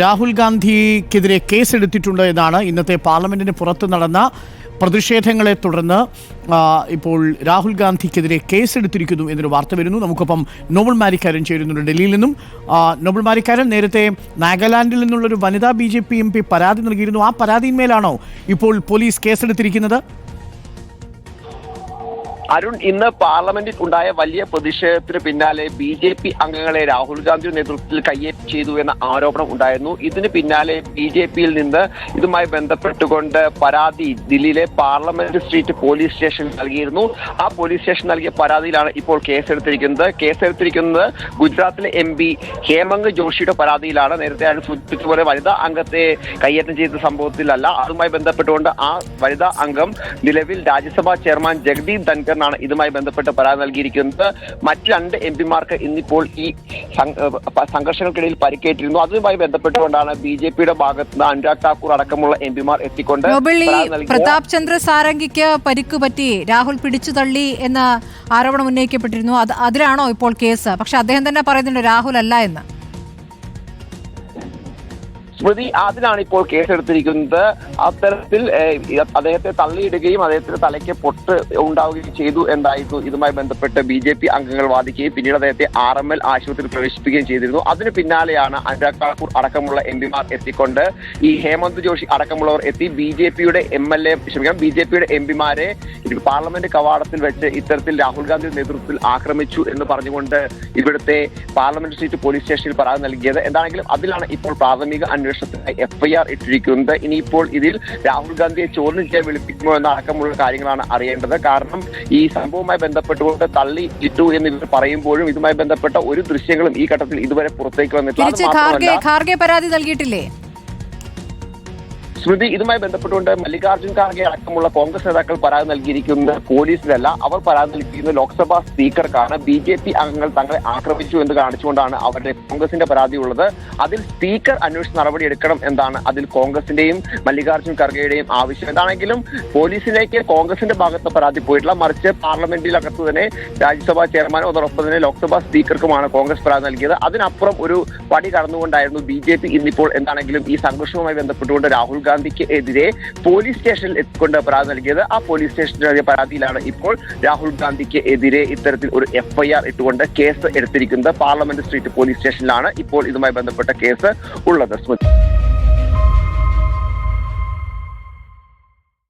രാഹുൽ ഗാന്ധിക്കെതിരെ കേസെടുത്തിട്ടുണ്ട് എന്നാണ് ഇന്നത്തെ പാർലമെന്റിന് പുറത്ത് നടന്ന പ്രതിഷേധങ്ങളെ തുടർന്ന് ഇപ്പോൾ രാഹുൽ ഗാന്ധിക്കെതിരെ കേസെടുത്തിരിക്കുന്നു എന്നൊരു വാർത്ത വരുന്നു. നമുക്കൊപ്പം നോബൽ മാരിക്കാരൻ ചേരുന്നുണ്ട് ഡൽഹിയിൽ നിന്നും. നോബൽ മാരിക്കാരൻ, നേരത്തെ നാഗാലാൻഡിൽ നിന്നുള്ളൊരു വനിതാ BJP MP പരാതി നൽകിയിരുന്നു. ആ പരാതിയിന്മേലാണോ ഇപ്പോൾ പോലീസ് കേസെടുത്തിരിക്കുന്നത്? അരുൺ, ഇന്ന് പാർലമെന്റിൽ ഉണ്ടായ വലിയ പ്രതിഷേധത്തിന് പിന്നാലെ BJP അംഗങ്ങളെ രാഹുൽ ഗാന്ധിയുടെ നേതൃത്വത്തിൽ കയ്യേറ്റം ചെയ്തു എന്ന ആരോപണം ഉണ്ടായിരുന്നു. ഇതിന് പിന്നാലെ BJPയിൽ നിന്ന് ഇതുമായി ബന്ധപ്പെട്ടുകൊണ്ട് പരാതി ദില്ലിയിലെ പാർലമെന്റ് സ്ട്രീറ്റ് പോലീസ് സ്റ്റേഷനിൽ നൽകിയിരുന്നു. ആ പോലീസ് സ്റ്റേഷൻ നൽകിയ പരാതിയിലാണ് ഇപ്പോൾ കേസെടുത്തിരിക്കുന്നത് ഗുജറാത്തിലെ MP ഹേമന്ത് ജോഷിയുടെ പരാതിയിലാണ്. നേരത്തെ ആണ് സൂചിപ്പിച്ചതുപോലെ വനിതാ അംഗത്തെ കയ്യേറ്റം ചെയ്ത സംഭവത്തിലല്ല. അതുമായി ബന്ധപ്പെട്ടുകൊണ്ട് ആ വനിതാ അംഗം നിലവിൽ രാജ്യസഭാ ചെയർമാൻ ജഗദീപ് ധൻഖർ ഇതുമായി ബന്ധപ്പെട്ട് പരാതി നൽകിയിരിക്കുന്നത്. മറ്റ് 2 MP-മാർക്ക് ഇന്നിപ്പോൾ ഈ സംഘർഷങ്ങൾക്കിടയിൽ പരിക്കേറ്റിരുന്നു. അതുമായി ബന്ധപ്പെട്ടുകൊണ്ടാണ് BJPയുടെ ഭാഗത്ത് നിന്ന് അനുരാഗ് ഠാക്കൂർ അടക്കമുള്ള MP-മാർ എത്തിക്കൊണ്ട് പ്രതാപ് ചന്ദ്ര സാരംഗിക്ക് പരിക്ക് പറ്റി രാഹുൽ പിടിച്ചു തള്ളി എന്ന ആരോപണം ഉന്നയിക്കപ്പെട്ടിരുന്നു. അതിലാണോ ഇപ്പോൾ കേസ്? പക്ഷെ അദ്ദേഹം തന്നെ പറയുന്നുണ്ട് രാഹുൽ അല്ല എന്ന്. സ്മൃതി, അതിനാണ് ഇപ്പോൾ കേസെടുത്തിരിക്കുന്നത്. അത്തരത്തിൽ അദ്ദേഹത്തെ തള്ളിയിടുകയും അദ്ദേഹത്തിന്റെ തലയ്ക്ക് പൊട്ട് ഉണ്ടാവുകയും ചെയ്തു എന്നായിരുന്നു ഇതുമായി ബന്ധപ്പെട്ട് BJP അംഗങ്ങൾ വാദിക്കുകയും പിന്നീട് അദ്ദേഹത്തെ RML ആശുപത്രിയിൽ പ്രവേശിപ്പിക്കുകയും ചെയ്തിരുന്നു. അതിന് പിന്നാലെയാണ് അനുരാഗ് ഠാക്കൂർ അടക്കമുള്ള MP-മാർ എത്തിക്കൊണ്ട് ഈ ഹേമന്ത് ജോഷി അടക്കമുള്ളവർ എത്തി BJPയുടെ MP-മാരെ പാർലമെന്റ് കവാടത്തിൽ വെച്ച് ഇത്തരത്തിൽ രാഹുൽ ഗാന്ധിയുടെ നേതൃത്വത്തിൽ ആക്രമിച്ചു എന്ന് പറഞ്ഞുകൊണ്ട് ഇവിടുത്തെ പാർലമെന്റ് സ്ട്രീറ്റ് പോലീസ് സ്റ്റേഷനിൽ പരാതി നൽകിയത്. എന്താണെങ്കിലും അതിലാണ് ഇപ്പോൾ പ്രാഥമിക അന്വേഷണത്തിനായി FIR ഇട്ടിരിക്കുന്നത്. ഇനിയിപ്പോൾ ഇതിൽ രാഹുൽ ഗാന്ധിയെ ചോദ്യം ചെയ്യാൻ വിളിപ്പിക്കുമോ എന്നടക്കമുള്ള കാര്യങ്ങളാണ് അറിയേണ്ടത്. കാരണം ഈ സംഭവവുമായി ബന്ധപ്പെട്ടുകൊണ്ട് തള്ളി ഇട്ടു എന്ന് ഇവർ പറയുമ്പോഴും ഇതുമായി ബന്ധപ്പെട്ട ഒരു ദൃശ്യങ്ങളും ഈ ഘട്ടത്തിൽ ഇതുവരെ പുറത്തേക്ക് വന്നിട്ടില്ല. ഖാർഗെ പരാതി നൽകിയിട്ടില്ലേ സ്മൃതി? ഇതുമായി ബന്ധപ്പെട്ടുകൊണ്ട് മല്ലികാർജ്ജുൻ ഖാർഗെ അടക്കമുള്ള കോൺഗ്രസ് നേതാക്കൾ പരാതി നൽകിയിരിക്കുന്നത് പോലീസിലല്ല. അവർ പരാതി നൽകിയിരിക്കുന്നത് ലോക്സഭാ സ്പീക്കർക്കാണ്. BJP അംഗങ്ങൾ തങ്ങളെ ആക്രമിച്ചു എന്ന് കാണിച്ചുകൊണ്ടാണ് അവരുടെ കോൺഗ്രസിന്റെ പരാതി ഉള്ളത്. അതിൽ സ്പീക്കർ അന്വേഷണ നടപടി എടുക്കണം എന്നാണ് അതിൽ കോൺഗ്രസിന്റെയും മല്ലികാർജ്ജുൻ ഖാർഗെയുടെയും ആവശ്യം. എന്താണെങ്കിലും പോലീസിലേക്ക് കോൺഗ്രസിന്റെ ഭാഗത്ത് പരാതി പോയിട്ടില്ല. മറിച്ച് പാർലമെന്റിനകത്ത് തന്നെ രാജ്യസഭാ ചെയർമാനും അതോടൊപ്പം തന്നെ ലോക്സഭാ സ്പീക്കർക്കുമാണ് കോൺഗ്രസ് പരാതി നൽകിയത്. അതിനപ്പുറം ഒരു പടി കടന്നുകൊണ്ടായിരുന്നു BJP ഇന്നിപ്പോൾ എന്താണെങ്കിലും ഈ സംഘർഷവുമായി ബന്ധപ്പെട്ടുകൊണ്ട് രാഹുൽ ഗാന്ധിക്ക് എതിരെ പോലീസ് സ്റ്റേഷനിൽ എത്തിക്കൊണ്ട് പരാതി നൽകിയത്. ആ പോലീസ് സ്റ്റേഷനിൽ നൽകിയ പരാതിയിലാണ് ഇപ്പോൾ രാഹുൽ ഗാന്ധിക്ക് എതിരെ ഇത്തരത്തിൽ ഒരു FIR ഇട്ടുകൊണ്ട് കേസ് എടുത്തിരിക്കുന്നത്. പാർലമെന്റ് സ്ട്രീറ്റ് പോലീസ് സ്റ്റേഷനിലാണ് ഇപ്പോൾ ഇതുമായി ബന്ധപ്പെട്ട കേസ് ഉള്ളത്.